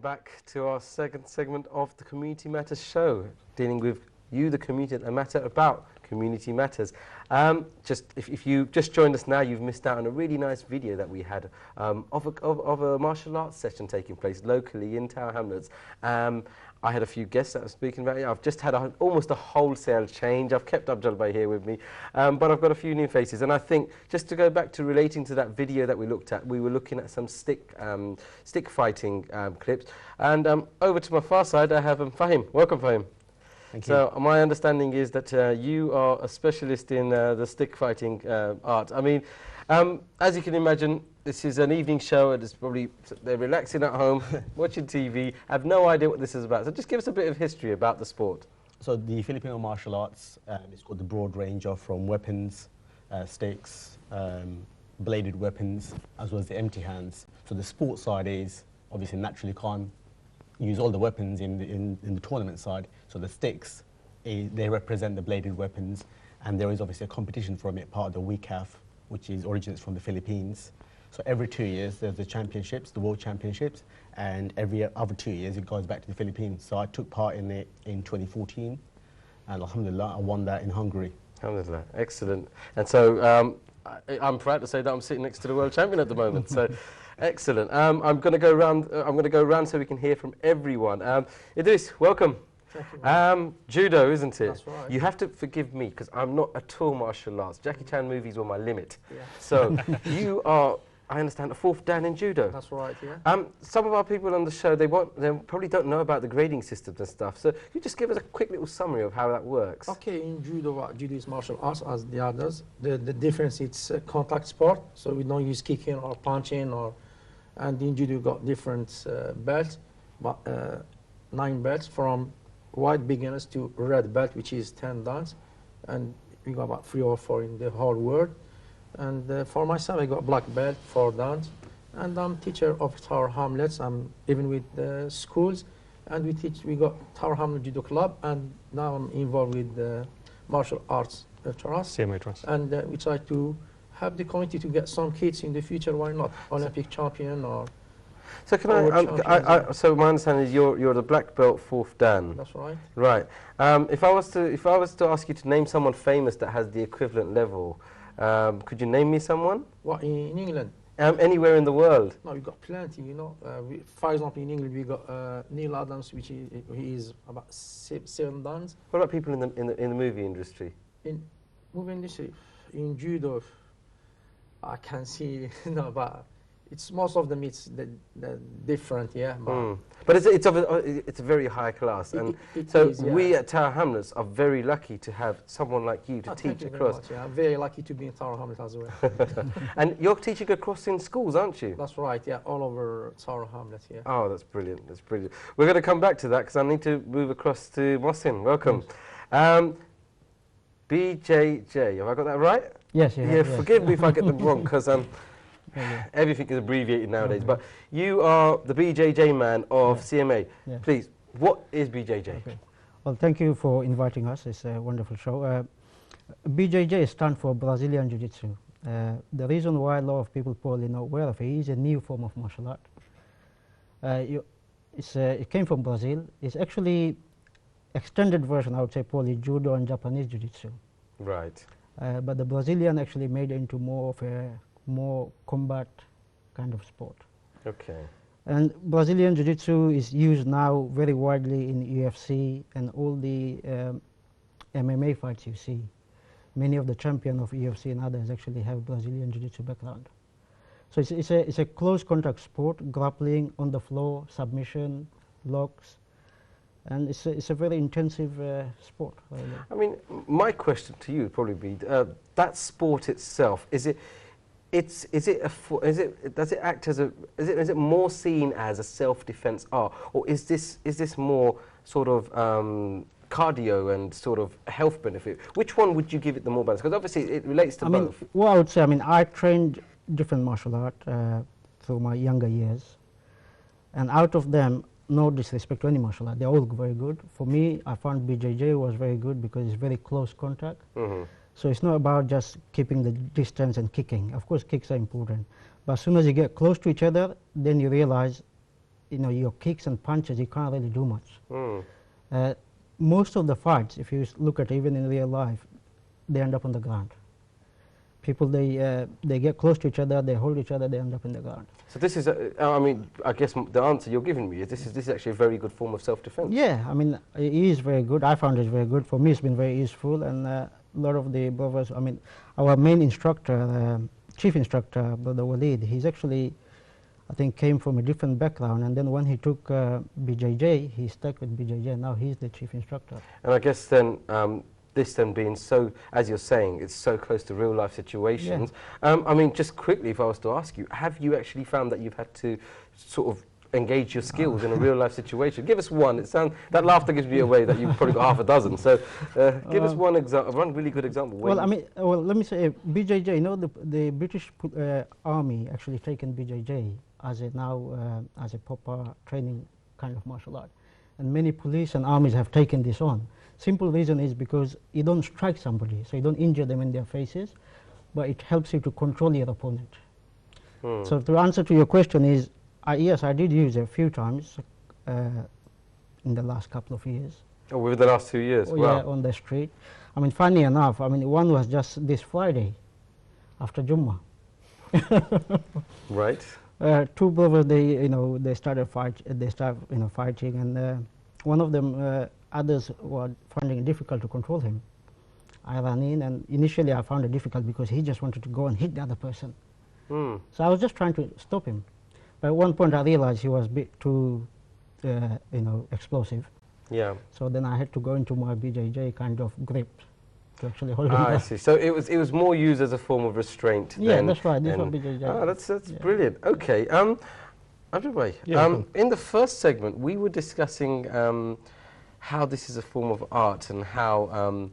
back to our second segment of the Community Matters show, dealing with you, the community, a matter about community matters. If you just joined us now, you've missed out on a really nice video that we had of a martial arts session taking place locally in Tower Hamlets. I had a few guests that were speaking about it. I've just had almost a wholesale change. I've kept Abdul Bhai here with me, but I've got a few new faces. And I think, just to go back to relating to that video that we looked at, we were looking at some stick fighting clips. And over to my far side, I have Fahim. Welcome, Fahim. Thank you. So my understanding is that you are a specialist in the stick fighting art. I mean, as you can imagine, this is an evening show, and they're relaxing at home, watching TV, have no idea what this is about. So just give us a bit of history about the sport. So the Filipino martial arts is called the broad range of from weapons, sticks, bladed weapons, as well as the empty hands. So the sport side is obviously naturally can't use all the weapons in the tournament side. So the sticks, they represent the bladed weapons, and there is obviously a competition from it, part of the WCAF, which originates from the Philippines. So every 2 years there's the championships, the world championships, and every other 2 years it goes back to the Philippines. So I took part in it in 2014, and alhamdulillah, I won that in Hungary. Alhamdulillah, excellent. And so I'm proud to say that I'm sitting next to the world champion at the moment. So excellent. I'm going to go around. I'm going to go around so we can hear from everyone. Idris, welcome. Judo, isn't it? That's right. You have to forgive me because I'm not at all martial arts. Jackie Chan movies were my limit. Yeah. So you are, I understand, a fourth dan in judo. That's right, yeah. Some of our people on the show, they probably don't know about the grading systems and stuff. So you just give us a quick little summary of how that works. Okay, in judo, judo is martial arts as the others. The difference, it's a contact sport, so we don't use kicking or punching, and in judo we got different belts, but 9 belts from white beginners to red belt, which is 10 dans, and we got about 3 or 4 in the whole world. And for myself, I got black belt, 4 dans, and I'm teacher of Tower Hamlets. I'm even with the schools, and we got Tower Hamlet Judo Club, and now I'm involved with the martial arts trust. CMA trust. And we try to have the community to get some kids in the future. Why not Olympic champion or? So can so my understanding is you're the black belt 4th dan. That's right. Right. If I was to ask you to name someone famous that has the equivalent level, could you name me someone? What, in England? Anywhere in the world. No, we got plenty. You know, for example, in England we got Neil Adams, which he is about 7 dans. What about people in the movie industry? In movie industry, in judo, I can see but it's most of them. It's the different, yeah. But it's a very high class, and so is, yeah. We at Tower Hamlets are very lucky to have someone like you to teach across. Much, yeah. I'm very lucky to be in Tower Hamlets as well. And you're teaching across in schools, aren't you? That's right, yeah, all over Tower Hamlets, yeah. Oh, that's brilliant. That's brilliant. We're going to come back to that because I need to move across to Mohsin. Welcome. BJJ. Have I got that right? Yes, you have, yeah. yes. Forgive me if I get them wrong because everything is abbreviated nowadays, but you are the BJJ man of CMA. Yeah. Please, what is BJJ? Okay. Well, thank you for inviting us. It's a wonderful show. BJJ stands for Brazilian Jiu-Jitsu. The reason why a lot of people probably not aware of it is a new form of martial art. It came from Brazil. It's actually extended version, I would say, probably Judo and Japanese Jiu-Jitsu. Right. But the Brazilian actually made it into more of a combat kind of sport. Okay. And Brazilian Jiu-Jitsu is used now very widely in UFC and all the MMA fights you see. Many of the champions of UFC and others actually have Brazilian Jiu-Jitsu background. So it's a close contact sport, grappling on the floor, submission, locks, and it's a very intensive sport. Really. I mean, my question to you would probably be that sport itself. Is it more seen as a self-defense art, or is this more sort of cardio and sort of health benefit? Which one would you give it the more balance? Because obviously it relates to both. What I would say, I trained different martial art through my younger years, and out of them, no disrespect to any martial art, they're all very good. For me, I found BJJ was very good because it's very close contact. So it's not about just keeping the distance and kicking. Of course, kicks are important. But as soon as you get close to each other, then you realize you know, your kicks and punches, you can't really do much. Mm. Most of the fights, if you look at it, even in real life, they end up on the ground. People, they get close to each other, they hold each other, they end up in the ground. So this is, I mean, I guess the answer you're giving me is this is actually a very good form of self-defense. Yeah, I mean, it is very good. I found it very good. For me, it's been very useful, and a lot of the brothers, I mean, our main instructor, chief instructor, Brother Walid, he's actually, I think, came from a different background, and then when he took BJJ, he stuck with BJJ, now he's the chief instructor. And I guess then, this then being so, as you're saying, it's so close to real life situations. Yeah. I mean, just quickly, if I was to ask you, have you actually found that you've had to sort of engage your skills in a real life situation? Give us one. It sounds, that laughter gives me away that you've probably got half a dozen. So give us one example, one really good example. Well, I mean, well, let me say, BJJ, you know, the British Army actually taken BJJ as a now as a proper training kind of martial art. And many police and armies have taken this on. Simple reason is because you don't strike somebody, so you don't injure them in their faces, but it helps you to control your opponent. Hmm. So to answer to your question is, yes, I did use it a few times in the last couple of years. Oh, within the last 2 years? Oh, wow. Yeah, on the street. I mean, funny enough, I mean, one was just this Friday, after Jummah. Right. Two brothers, they started fighting, and one of them, others were finding it difficult to control him. I ran in, and initially I found it difficult because he just wanted to go and hit the other person. Mm. So I was just trying to stop him. But at one point I realized he was a bit too, explosive. Yeah. So then I had to go into my BJJ kind of grip to actually hold him down. I see. So it was more used as a form of restraint. Yeah, that's right. This was BJJ. Oh, that's brilliant. Okay. Abdul, in the first segment we were discussing how this is a form of art and how,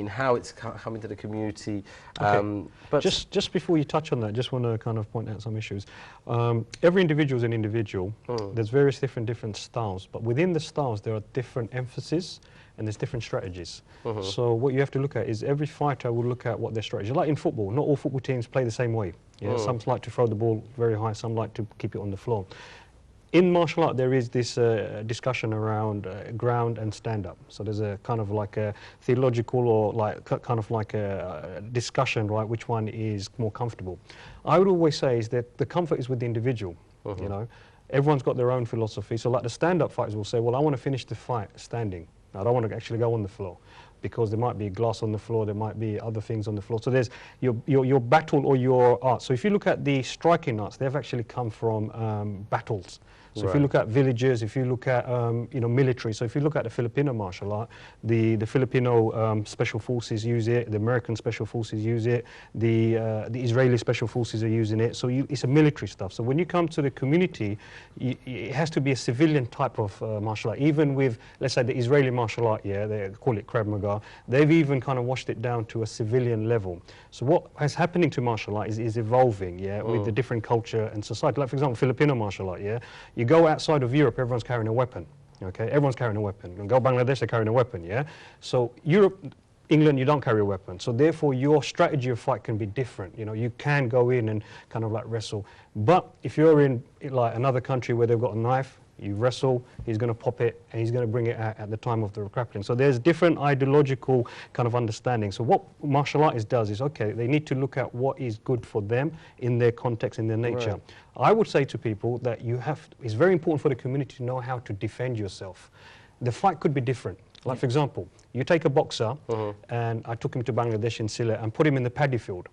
how it's come into the community. Okay. But just before you touch on that, just want to kind of point out some issues. Every individual is an individual. There's various different styles, but within the styles there are different emphasis and there's different strategies. So what you have to look at is every fighter will look at what their strategy is. Like in football, not all football teams play the same way. Yeah? Some like to throw the ball very high, some like to keep it on the floor. In martial art, there is this discussion around ground and stand-up. So there's a kind of like a theological or kind of like a discussion, right, which one is more comfortable. I would always say is that the comfort is with the individual, you know. Everyone's got their own philosophy. So like the stand-up fighters will say, well, I want to finish the fight standing. I don't want to actually go on the floor because there might be glass on the floor, there might be other things on the floor. So there's your battle or your art. So if you look at the striking arts, they've actually come from battles. So if you look at villages, if you look at military, so if you look at the Filipino martial art, the Filipino special forces use it, the American special forces use it, the Israeli special forces are using it. So it's a military stuff. So when you come to the community, it has to be a civilian type of martial art. Even with, let's say, the Israeli martial art, they call it Krav Maga. They've even kind of washed it down to a civilian level. So what is happening to martial art is evolving, with the different culture and society. Like for example, Filipino martial art, You go outside of Europe, everyone's carrying a weapon, okay? Everyone's carrying a weapon. You go Bangladesh, they're carrying a weapon, So Europe, England, you don't carry a weapon. So therefore, your strategy of fight can be different. You can go in and kind of like wrestle. But if you're in like another country where they've got a knife, you wrestle, he's going to pop it, and he's going to bring it out at the time of the grappling. So there's different ideological kind of understanding. So what martial artist does is, okay, they need to look at what is good for them in their context, in their nature. Right. I would say to people that it's very important for the community to know how to defend yourself. The fight could be different. Like, for example, you take a boxer, and I took him to Bangladesh in Sylhet and put him in the paddy field.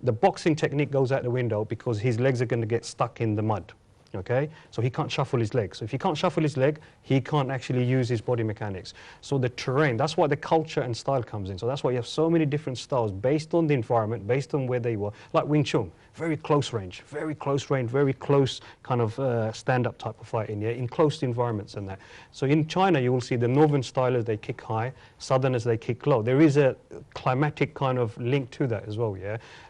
The boxing technique goes out the window because his legs are going to get stuck in the mud. Okay, so he can't shuffle his leg. So if he can't shuffle his leg, he can't actually use his body mechanics. So the terrain, that's why the culture and style comes in. So that's why you have so many different styles based on the environment, based on where they were. Like Wing Chun, very close range, very close kind of stand-up type of fighting, in close environments and that. So in China, you will see the northern stylers, they kick high, southerners, they kick low. There is a climatic kind of link to that as well,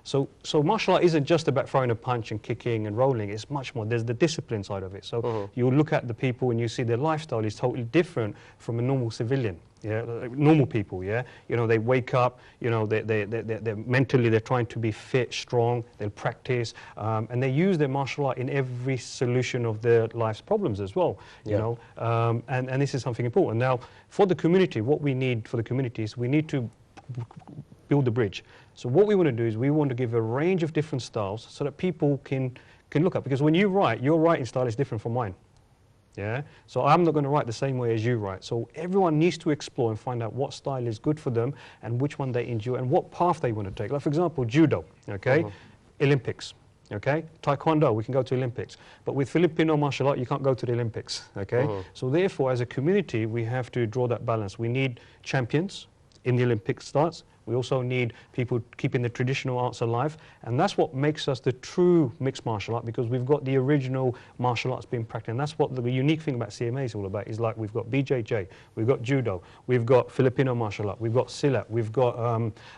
So martial art isn't just about throwing a punch and kicking and rolling. It's much more. There's the discipline side of it. So you look at the people and you see their lifestyle is totally different from a normal civilian. Yeah, like normal people, yeah? You know, they wake up, you know, they're mentally, they're trying to be fit, strong, they'll practice, and they use their martial art in every solution of their life's problems as well, you know? And this is something important. Now, for the community, what we need for the community is we need to build the bridge. So what we want to do is we want to give a range of different styles so that people can look up. Because when you write, your writing style is different from mine. Yeah? So I'm not going to write the same way as you write. So everyone needs to explore and find out what style is good for them and which one they enjoy and what path they want to take. Like, for example, judo, okay? Olympics, okay? Taekwondo, we can go to Olympics. But with Filipino martial art, you can't go to the Olympics, okay? So therefore, as a community, we have to draw that balance. We need champions in the Olympic starts. We also need people keeping the traditional arts alive, and that's what makes us the true mixed martial art, because we've got the original martial arts being practiced, and that's what the unique thing about CMA is all about, is like we've got BJJ, we've got Judo, we've got Filipino martial art, we've got Silat, we've got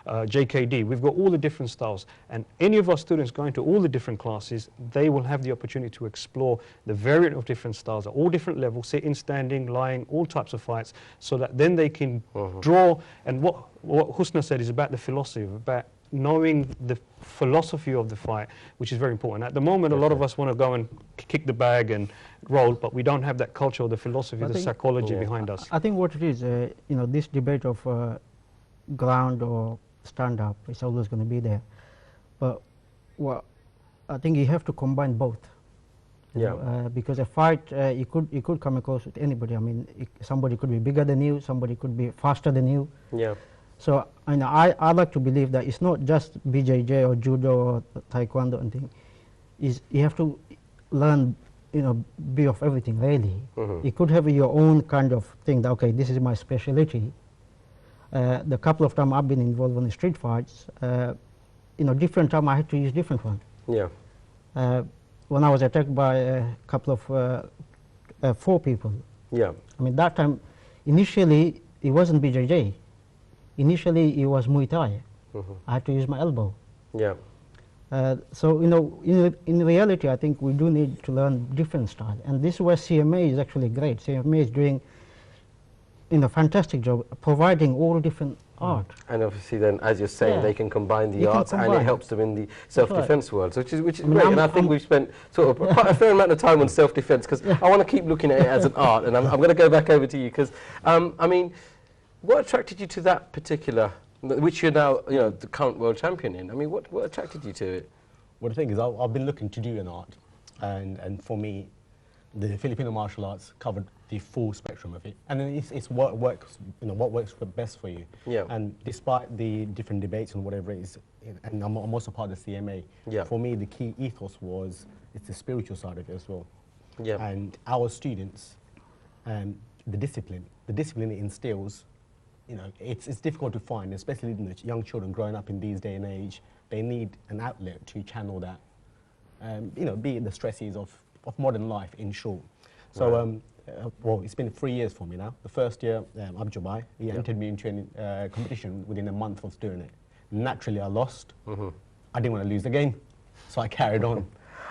JKD, we've got all the different styles, and any of our students going to all the different classes, they will have the opportunity to explore the variant of different styles at all different levels, sitting, standing, lying, all types of fights, so that then they can draw, and what Husna said is about the philosophy, about knowing the philosophy of the fight, which is very important. At the moment, a lot of us want to go and kick the bag and roll, but we don't have that culture or the philosophy, the psychology behind us. I think what it is, you know, this debate of ground or stand-up is always going to be there. But well, I think you have to combine both. Because a fight, you could come across with anybody. I mean, somebody could be bigger than you, somebody could be faster than you. So I like to believe that it's not just BJJ or Judo or Taekwondo and thing. You have to learn, you know, be of everything really. You could have your own kind of thing that, okay, this is my specialty. The couple of times I've been involved in street fights, you know, different time I had to use different one. When I was attacked by a couple of 4 people. I mean, that time, initially, it wasn't BJJ. Initially, it was Muay Thai. I had to use my elbow. So, you know, in reality, I think we do need to learn different style. And this is where CMA is actually great. CMA is doing, you know, fantastic job providing all different art. And obviously then, as you're saying, they can combine the arts and it helps them in the self-defense world, which is great. And I think we've spent sort of quite a fair amount of time on self-defense, because I want to keep looking at it as an art. And I'm going to go back over to you, because, I mean, what attracted you to that particular, which you're now, you know, the current world champion in? I mean, what attracted you to it? Well, the thing is, I've been looking to do an art, and for me, the Filipino martial arts covered the full spectrum of it, and then it's what works, you know, what works best for you. And despite the different debates and whatever it is, and I'm also part of the CMA. For me, the key ethos was it's the spiritual side of it as well. And our students, the discipline it instills. You know, it's difficult to find, especially the young children growing up in these day and age. They need an outlet to channel that, you know, be it the stresses of modern life, in short. So, well, it's been 3 years for me now. The first year, Abjubai, he entered me into a competition within a month of doing it. Naturally, I lost. I didn't want to lose the game, so I carried on.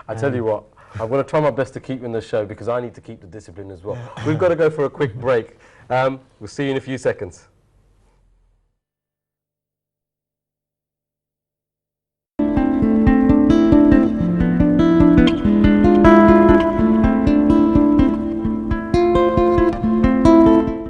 I tell you what, I'm going to try my best to keep you in the show, because I need to keep the discipline as well. We've got to go for a quick break. We'll see you in a few seconds.